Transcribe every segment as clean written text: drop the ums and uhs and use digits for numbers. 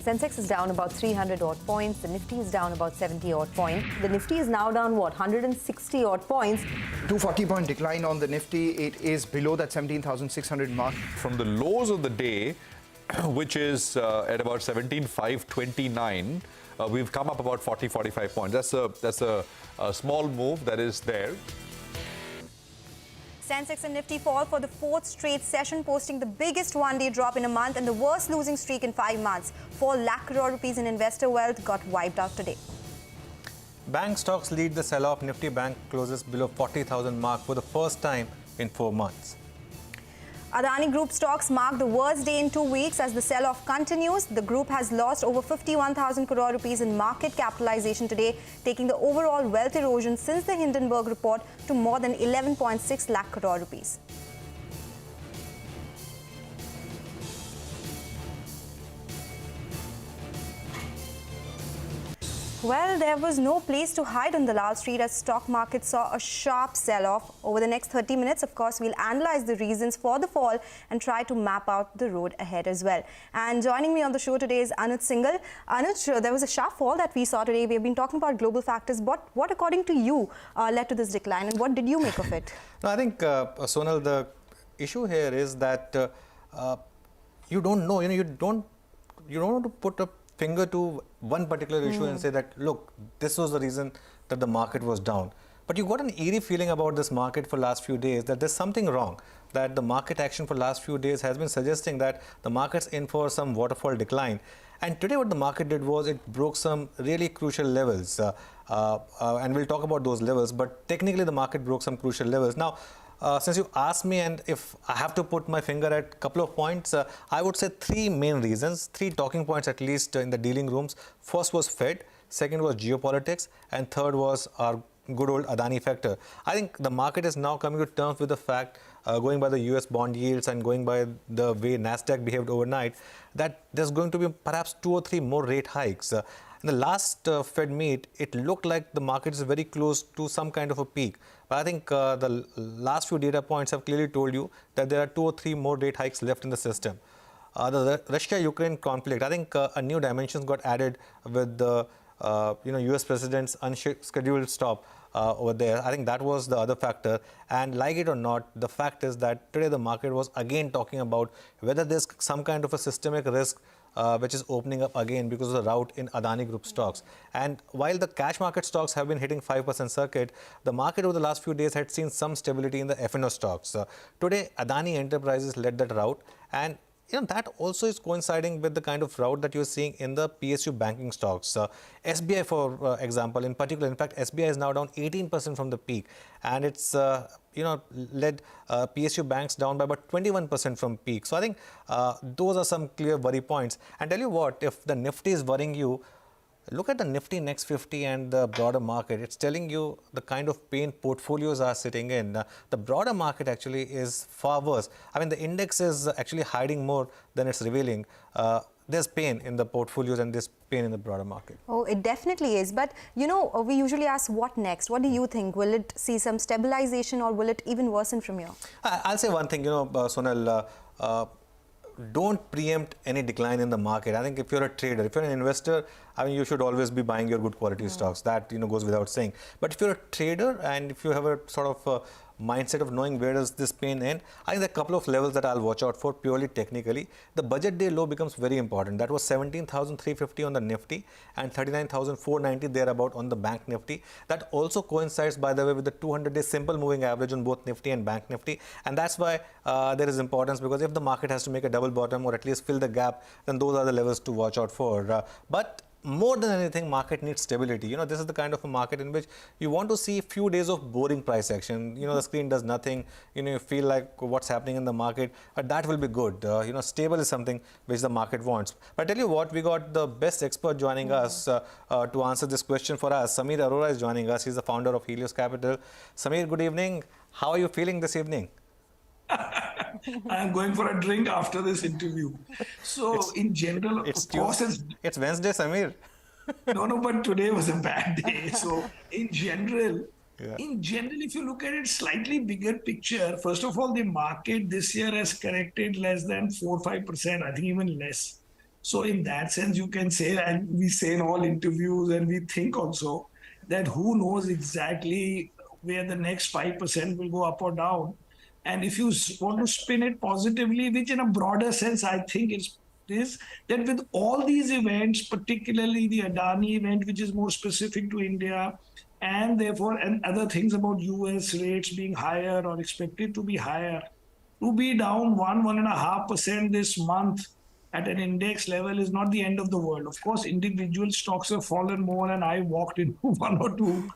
Sensex is down about 300 odd points. The Nifty is down about 70 odd points. The Nifty is now down, what, 160 odd points. 240-point decline on the Nifty. It is below that 17,600 mark. From the lows of the day, which is at about 17,529, we've come up about 45 points. That's a small move that is there. Sensex and Nifty fall for the fourth straight session, posting the biggest one-day drop in a month and the worst losing streak in 5 months. 4 lakh crore rupees in investor wealth got wiped out today. Bank stocks lead the sell-off. Nifty Bank closes below 40,000 mark for the first time in 4 months. Adani Group stocks mark the worst day in 2 weeks as the sell-off continues. The group has lost over 51,000 crore rupees in market capitalization today, taking the overall wealth erosion since the Hindenburg report to more than 11.6 lakh crore rupees. Well, there was no place to hide on the Lal Street as stock market saw a sharp sell-off. Over the next 30 minutes, of course, we'll analyze the reasons for the fall and try to map out the road ahead as well. And joining me on the show today is Anuj Singhal. Anuj, there was a sharp fall that we saw today. We have been talking about global factors. What according to you, led to this decline, and what did you make of it? No, I think, Sonal, the issue here is that you don't know. You don't want to put a finger to one particular issue and say that, look, this was the reason that the market was down. But you got an eerie feeling about this market for last few days that there's something wrong, that the market action for last few days has been suggesting that the market's in for some waterfall decline. And today what the market did was it broke some really crucial levels. And we'll talk about those levels, but technically the market broke some crucial levels. Now, since you asked me, and if I have to put my finger at a couple of points, I would say 3 main reasons, 3 talking points at least in the dealing rooms. First was Fed, second was geopolitics, and third was our good old Adani factor. I think the market is now coming to terms with the fact, going by the US bond yields and going by the way Nasdaq behaved overnight, that there's going to be perhaps 2 or 3 more rate hikes. In the last Fed meet, it looked like the market is very close to some kind of a peak. But I think the last few data points have clearly told you that there are 2 or 3 more rate hikes left in the system. The Russia-Ukraine conflict, I think a new dimension got added with the US president's unscheduled stop over there. I think that was the other factor. And like it or not, the fact is that today the market was again talking about whether there's some kind of a systemic risk which is opening up again because of the rout in Adani Group stocks. And while the cash market stocks have been hitting 5% circuit, the market over the last few days had seen some stability in the F&O stocks. Today, Adani Enterprises led that rout, and that also is coinciding with the kind of rout that you're seeing in the PSU banking stocks. SBI, for example, in particular, in fact, SBI is now down 18% from the peak, and it's led PSU banks down by about 21% from peak. So I think those are some clear worry points. And tell you what, if the Nifty is worrying you, look at the Nifty Next 50 and the broader market. It's telling you the kind of pain portfolios are sitting in. The broader market actually is far worse. I mean, the index is actually hiding more than it's revealing. There's pain in the portfolios and there's pain in the broader market. Oh, it definitely is. But, we usually ask what next? What do you think? Will it see some stabilization or will it even worsen from here? I'll say one thing, Sonal, don't preempt any decline in the market. I think if you're a trader, if you're an investor, I mean, you should always be buying your good quality stocks. That, goes without saying. But if you're a trader and if you have a sort of mindset of knowing where does this pain end, I think there are a couple of levels that I'll watch out for purely technically. The budget day low becomes very important. That was 17,350 on the Nifty and 39,490 thereabout on the Bank Nifty. That also coincides, by the way, with the 200-day simple moving average on both Nifty and Bank Nifty. And that's why there is importance, because if the market has to make a double bottom or at least fill the gap, then those are the levels to watch out for. But more than anything, market needs stability. This is the kind of a market in which you want to see a few days of boring price action. The screen does nothing. You feel like what's happening in the market, but that will be good. Stable is something which the market wants. But I tell you what, we got the best expert joining us to answer this question for us. Samir Arora is joining us. He's the founder of Helios Capital. Samir, good evening. How are you feeling this evening? I'm going for a drink after this interview. So in general, of course, it's Wednesday, Samir. No, but today was a bad day. So in general, if you look at it slightly bigger picture, first of all, the market this year has corrected less than 4-5%, I think even less. So in that sense, you can say, and we say in all interviews, and we think also that who knows exactly where the next 5% will go up or down. And if you want to spin it positively, which in a broader sense, I think is that with all these events, particularly the Adani event, which is more specific to India, and therefore, and other things about US rates being higher or expected to be higher, to be down 1.5% this month at an index level is not the end of the world. Of course, individual stocks have fallen more, and I walked into one or two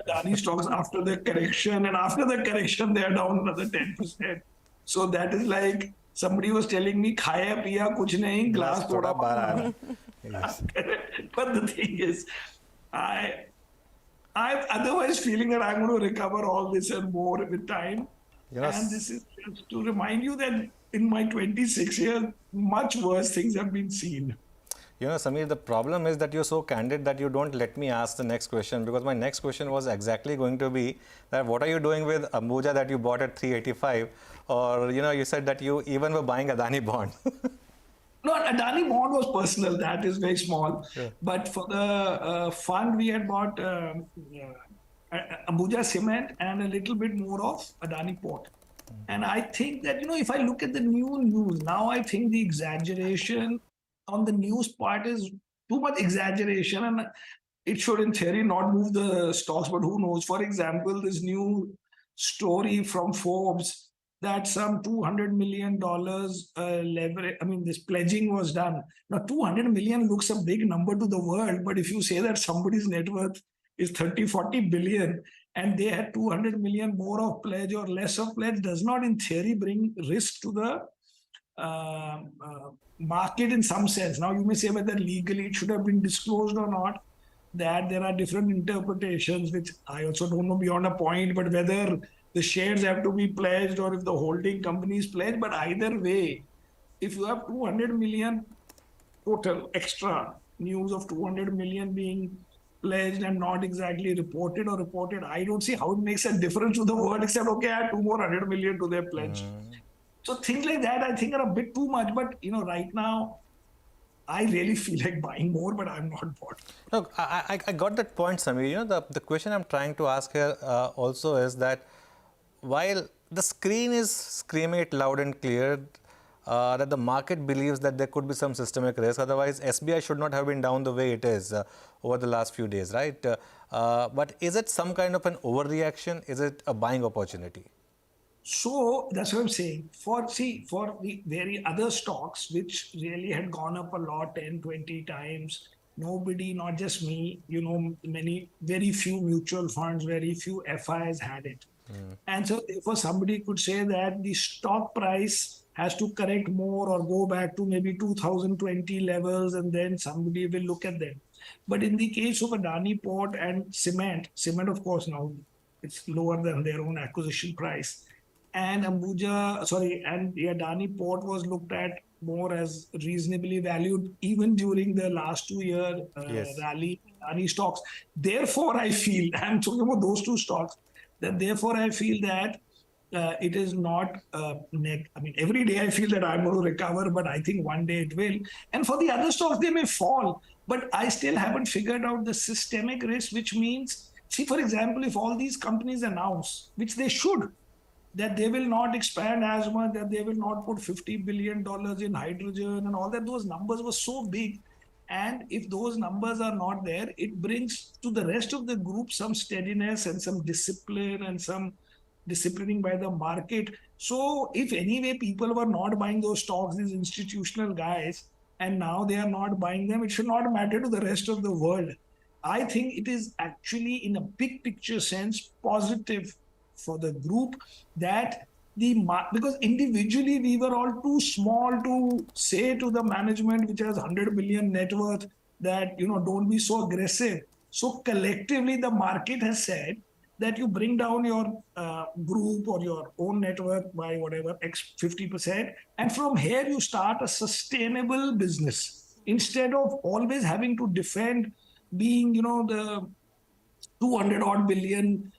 Adani stocks after the correction, and after the correction, they are down another 10%. So that is like somebody was telling me, "Khaya piya kuch nahi, glass thoda bara." But the thing is, I'm otherwise feeling that I'm going to recover all this and more with time. Yes. And this is just to remind you that in my 26 years, much worse things have been seen. You know, Samir, the problem is that you're so candid that you don't let me ask the next question, because my next question was exactly going to be that what are you doing with Ambuja that you bought at 385? Or, you know, you said that you even were buying Adani bond. No, Adani bond was personal. That is very small. Yeah. But for the fund, we had bought Ambuja Cement and a little bit more of Adani Port. And I think that, you know, if I look at the new news, now I think the exaggeration on the news part is too much exaggeration, and it should in theory not move the stocks, but who knows. For example, this new story from Forbes that some $200 million leverage, I mean, this pledging was done. Now, 200 million looks a big number to the world, but if you say that somebody's net worth is 30-40 billion and they had 200 million more of pledge or less of pledge, does not in theory bring risk to the market in some sense. Now, you may say whether legally it should have been disclosed or not, that there are different interpretations, which I also don't know beyond a point, but whether the shares have to be pledged or if the holding company is pledged. But either way, if you have 200 million total extra news of 200 million being pledged and not exactly reported or reported, I don't see how it makes a difference to the world, except, okay, add 2 more 100 million to their pledge. So things like that, I think, are a bit too much. But, you know, right now, I really feel like buying more, but I'm not bought. Look, I got that point, Samir. You know, the question I'm trying to ask here also is that while the screen is screaming it loud and clear that the market believes that there could be some systemic risk, otherwise SBI should not have been down the way it is over the last few days, right? But is it some kind of an overreaction? Is it a buying opportunity? So that's what I'm saying. For the very other stocks, which really had gone up a lot, 10, 20 times, nobody, not just me, you know, very few mutual funds, very few FIs had it. And so therefore somebody could say that the stock price has to correct more or go back to maybe 2020 levels, and then somebody will look at them. But in the case of Adani Port and cement of course now it's lower than their own acquisition price. And and the Adani Port was looked at more as reasonably valued even during the last 2-year rally, Adani stocks. Therefore, I feel, I'm talking about those two stocks, that therefore I feel that it is not, I mean, every day I feel that I'm going to recover, but I think one day it will. And for the other stocks, they may fall, but I still haven't figured out the systemic risk, which means, see, for example, if all these companies announce, which they should, that they will not expand as much, that they will not put $50 billion in hydrogen and all that, those numbers were so big. And if those numbers are not there, it brings to the rest of the group some steadiness and some discipline and some disciplining by the market. So if anyway people were not buying those stocks, these institutional guys, and now they are not buying them, it should not matter to the rest of the world. I think it is actually, in a big picture sense, positive for the group that because individually we were all too small to say to the management, which has 100 billion net worth, that, you know, don't be so aggressive. So collectively the market has said that you bring down your group or your own net worth by whatever, X 50%. And from here you start a sustainable business instead of always having to defend being, you know, the 200 odd billion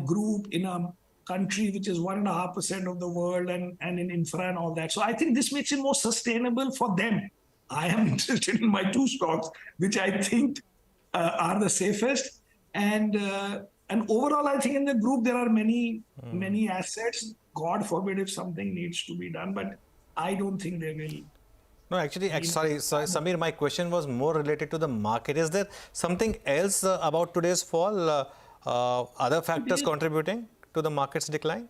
group in a country which is 1.5% of the world and in infra and all that. So I think this makes it more sustainable for them. I am interested in my two stocks, which I think are the safest. And overall, I think in the group there are many assets. God forbid if something needs to be done, but I don't think they will. No, actually, sorry, Samir, my question was more related to the market. Is there something else about today's fall, other factors contributing to the market's decline?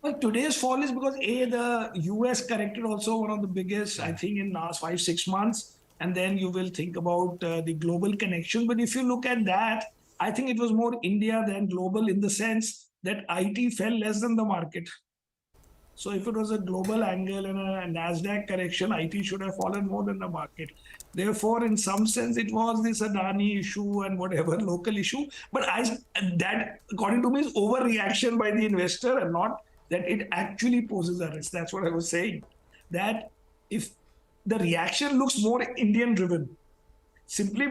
Well, today's fall is because the US corrected also one of the biggest, I think, in last 5-6 months. And then you will think about the global connection. But if you look at that, I think it was more India than global in the sense that IT fell less than the market. So if it was a global angle and a Nasdaq correction, IT should have fallen more than the market. Therefore, in some sense, it was this Adani issue and whatever local issue. But that, according to me, is overreaction by the investor and not that it actually poses a risk. That's what I was saying. That if the reaction looks more Indian driven, simply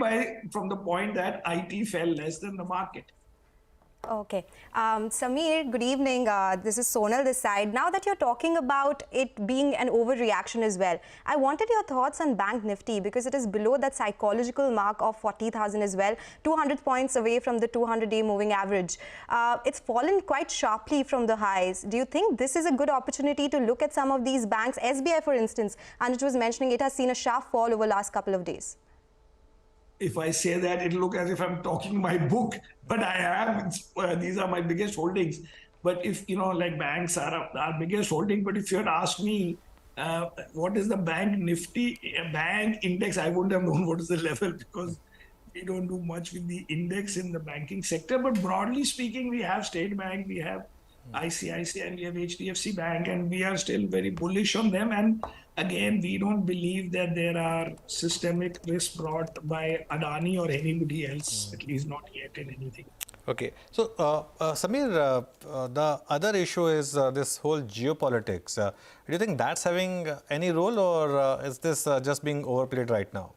from the point that IT fell less than the market. Okay. Samir, good evening. This is Sonal this side. Now that you're talking about it being an overreaction as well, I wanted your thoughts on Bank Nifty because it is below that psychological mark of 40,000 as well, 200 points away from the 200-day moving average. It's fallen quite sharply from the highs. Do you think this is a good opportunity to look at some of these banks? SBI, for instance, and it was mentioning it has seen a sharp fall over the last couple of days. If I say that, it'll look as if I'm talking my book, but I am. These are my biggest holdings. But if, like banks are our biggest holding, but if you had asked me, what is the Bank Nifty bank index, I wouldn't have known what is the level because we don't do much with the index in the banking sector. But broadly speaking, we have State Bank, we have ICICI, and we have HDFC Bank, and we are still very bullish on them. And again, we don't believe that there are systemic risks brought by Adani or anybody else, at least not yet in anything. Okay. So, Samir, the other issue is this whole geopolitics. Do you think that's having any role or is this just being overplayed right now?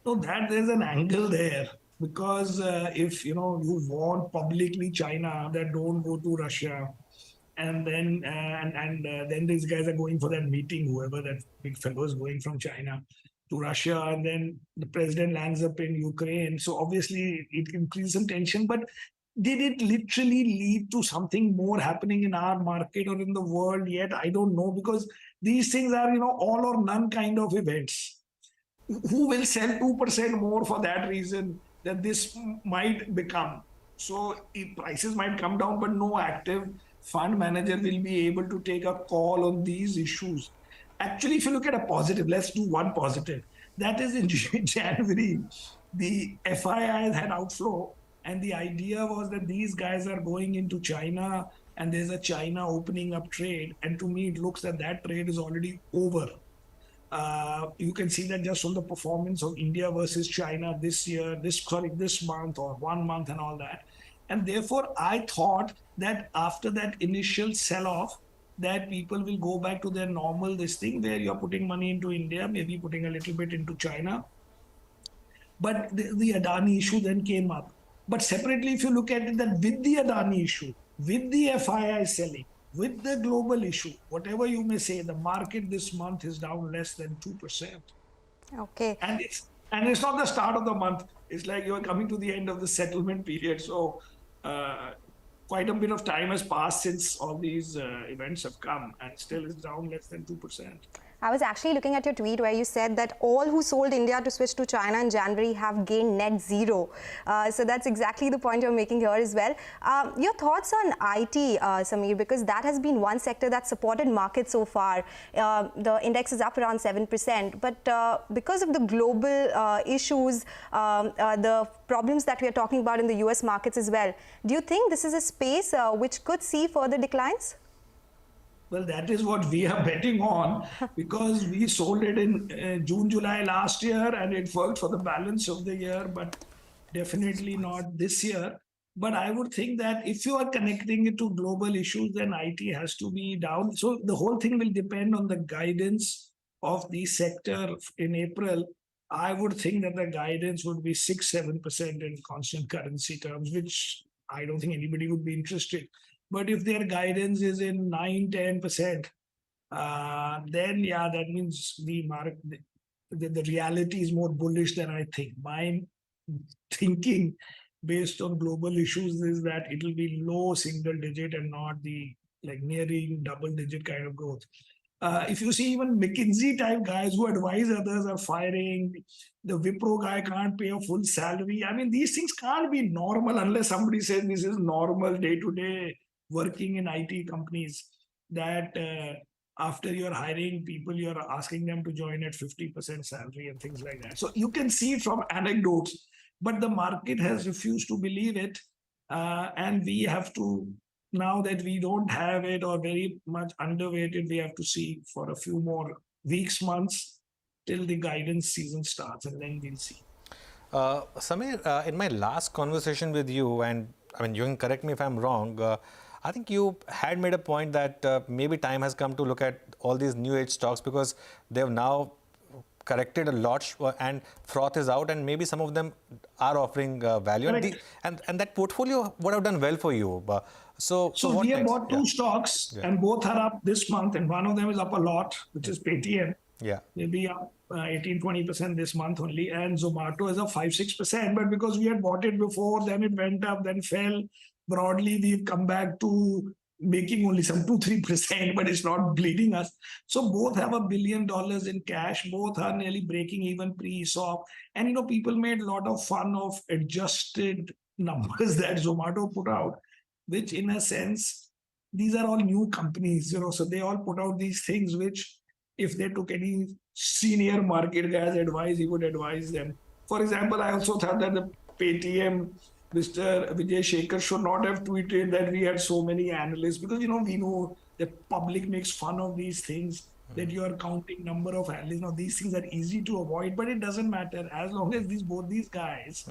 So that there's an angle there. Because if you warn publicly China that don't go to Russia, and then then these guys are going for that meeting, whoever that big fellow is going from China to Russia, and then the president lands up in Ukraine. So obviously it increases some tension. But did it literally lead to something more happening in our market or in the world yet? I don't know, because these things are all or none kind of events. Who will sell 2% more for that reason? That this might become. So prices might come down, but no active fund manager will be able to take a call on these issues. Actually, if you look at a positive, let's do one positive. That is in January, the FIIs had outflow, and the idea was that these guys are going into China and there's a China opening up trade. And to me, it looks that that trade is already over. You can see that just from the performance of India versus China this month or 1 month and all that. And therefore, I thought that after that initial sell-off, that people will go back to their normal thing where you're putting money into India, maybe putting a little bit into China. But the Adani issue then came up. But separately, if you look at it, that with the Adani issue, with the FII selling, with the global issue, whatever you may say, the market this month is down less than 2%. Okay. And it's not the start of the month. It's like you're coming to the end of the settlement period. So quite a bit of time has passed since all these events have come, and still it's down less than 2%. I was actually looking at your tweet where you said that all who sold India to switch to China in January have gained net zero. So that's exactly the point you're making here as well. Your thoughts on IT, Samir, because that has been one sector that supported markets so far. The index is up around 7%. But because of the global issues, the problems that we are talking about in the US markets as well, do you think this is a space which could see further declines? Well, that is what we are betting on, because we sold it in June, July last year, and it worked for the balance of the year, but definitely not this year. But I would think that if you are connecting it to global issues, then IT has to be down. So the whole thing will depend on the guidance of the sector in April. I would think that the guidance would be 6-7% in constant currency terms, which I don't think anybody would be interested. But if their guidance is in 9-10%, then yeah, that means the reality is more bullish than I think. My thinking based on global issues is that it will be low single digit and not the like nearing double digit kind of growth. If you see even McKinsey type guys who advise others are firing, the Wipro guy can't pay a full salary. I mean, these things can't be normal unless somebody says this is normal day to day working in IT companies, that after you're hiring people, you're asking them to join at 50% salary and things like that. So you can see it from anecdotes, but the market has refused to believe it. And we have to, now that we don't have it or very much underweighted, we have to see for a few more weeks, months till the guidance season starts, and then we'll see. Samir, in my last conversation with you, and I mean, you can correct me if I'm wrong, I think you had made a point that maybe time has come to look at all these new age stocks because they've now corrected a lot and froth is out, and maybe some of them are offering value. And that portfolio would have done well for you. So we have bought two stocks and both are up this month, and one of them is up a lot, which is Paytm. Yeah. Maybe up 18-20% this month only, and Zomato is up 5-6%. But because we had bought it before, then it went up, then fell. Broadly, we've come back to making only some 2-3%, but it's not bleeding us. So both have $1 billion in cash. Both are nearly breaking even pre-ESOP. And, people made a lot of fun of adjusted numbers that Zomato put out, which in a sense, these are all new companies, so they all put out these things, which if they took any senior market guy's advice, he would advise them. For example, I also thought that the Paytm, Mr. Vijay Shekhar should not have tweeted that we had so many analysts, because, we know the public makes fun of these things, that you are counting number of analysts. Now, these things are easy to avoid, but it doesn't matter. As long as both these guys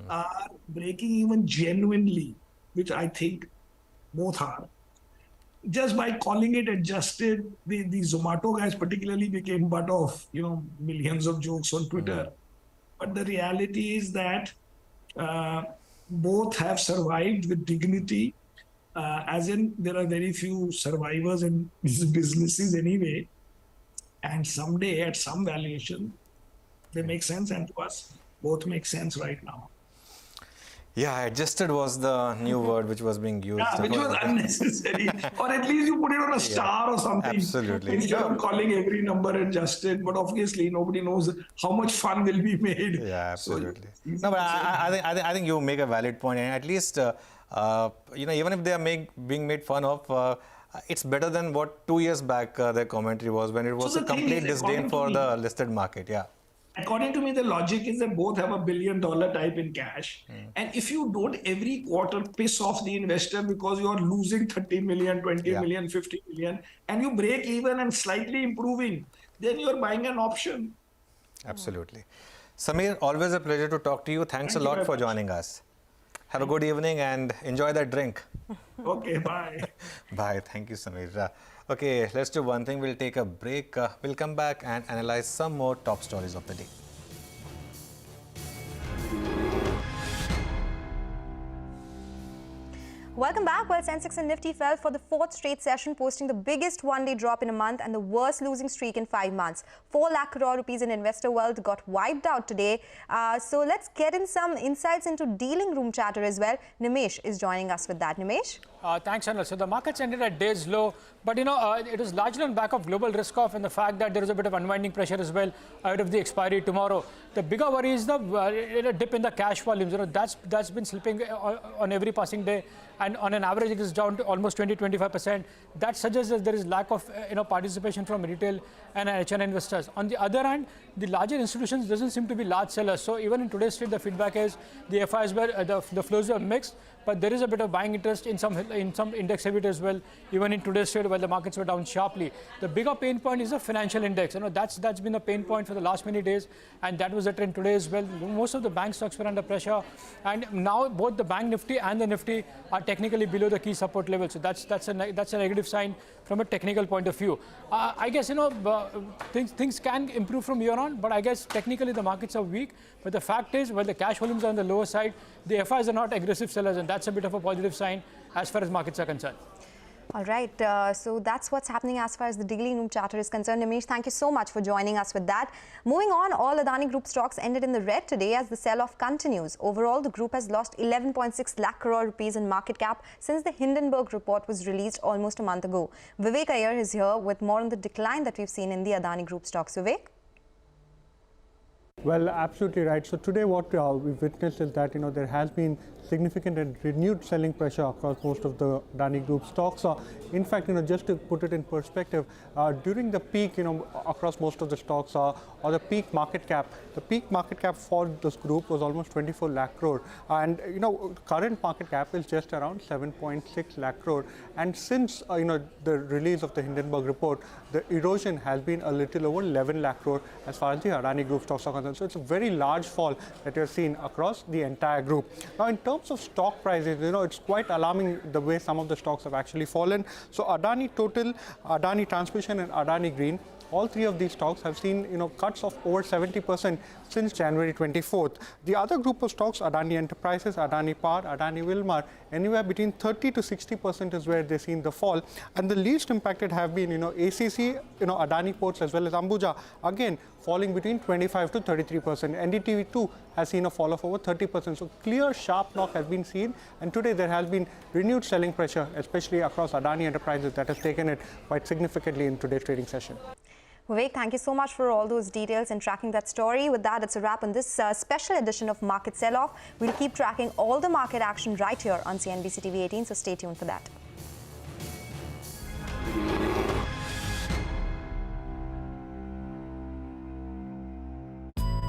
are breaking even genuinely, which I think both are, just by calling it adjusted, the Zomato guys particularly became butt of, millions of jokes on Twitter. But the reality is that both have survived with dignity, as in there are very few survivors in these businesses anyway. And someday at some valuation, they make sense, and to us, both make sense right now. Yeah, adjusted was the new word which was being used. Yeah, which was unnecessary. Or at least you put it on a star or something. Absolutely. Instead of calling every number adjusted. But obviously, nobody knows how much fun will be made. Yeah, absolutely. No, but I think you make a valid point. And at least, even if they are being made fun of, it's better than what 2 years back their commentary was, when it was a complete disdain for the listed market. Yeah. According to me, the logic is that both have $1 billion type in cash. And if you don't every quarter piss off the investor because you are losing 30 million, 20 million, 50 million, and you break even and slightly improving, then you're buying an option. Absolutely. Samir, always a pleasure to talk to you. Thanks a lot for joining us. Have a good evening and enjoy that drink. Okay, bye. Bye. Thank you, Samir. Okay, let's do one thing. We'll take a break. We'll come back and analyze some more top stories of the day. Welcome back. Well, Sensex and Nifty fell for the fourth straight session, posting the biggest one-day drop in a month and the worst losing streak in 5 months. 4 lakh crore rupees in investor wealth got wiped out today. So let's get in some insights into dealing room chatter as well. Nimesh is joining us with that. Nimesh? Thanks, Anil. So the markets ended at day's low, but it was largely on back of global risk off and the fact that there is a bit of unwinding pressure as well out of the expiry tomorrow. The bigger worry is the dip in the cash volumes. That's been slipping on every passing day, and on an average it is down to almost 20-25%. That suggests that there is lack of participation from retail and HN investors. On the other hand, the larger institutions doesn't seem to be large sellers. So even in today's trade, the feedback is the FIs were the flows were mixed, but there is a bit of buying interest in some index heavy as well. Even in today's trade, while the markets were down sharply, the bigger pain point is the financial index. That's been the pain point for the last many days, and that was the trend today as well. Most of the bank stocks were under pressure, and now both the bank Nifty and the Nifty are technically below the key support level. So that's a negative sign from a technical point of view. I guess things can improve from here on, but I guess technically the markets are weak. But the fact is, while the cash volumes are on the lower side, the FIs are not aggressive sellers, and that's a bit of a positive sign as far as markets are concerned. All right, so that's what's happening as far as the daily noon charter is concerned. Nimish, thank you so much for joining us with that. Moving on, all Adani Group stocks ended in the red today as the sell-off continues. Overall, the group has lost 11.6 lakh crore rupees in market cap since the Hindenburg report was released almost a month ago. Vivek Iyer is here with more on the decline that we've seen in the Adani Group stocks. Vivek? Well, absolutely right. So today what we've witnessed is that, there has been significant and renewed selling pressure across most of the Adani Group stocks. In fact, just to put it in perspective, during the peak, across most of the stocks or the peak market cap for this group was almost 24 lakh crore. And, current market cap is just around 7.6 lakh crore. And since, the release of the Hindenburg report, the erosion has been a little over 11 lakh crore as far as the Adani Group stocks are concerned. So it's a very large fall that you're seeing across the entire group. Now, in terms of stock prices, it's quite alarming the way some of the stocks have actually fallen. So Adani Total, Adani Transmission and Adani Green, all three of these stocks have seen cuts of over 70% since January 24th. The other group of stocks, Adani Enterprises, Adani Power, Adani Wilmar, anywhere between 30 to 60% is where they've seen the fall. And the least impacted have been ACC, Adani Ports as well as Ambuja, again falling between 25 to 33%. NDTV 2 has seen a fall of over 30%. So clear sharp knock has been seen, and today there has been renewed selling pressure, especially across Adani Enterprises, that has taken it quite significantly in today's trading session. Vivek, thank you so much for all those details and tracking that story. With that, it's a wrap on this special edition of Market Sell-Off. We'll keep tracking all the market action right here on CNBC-TV18, so stay tuned for that.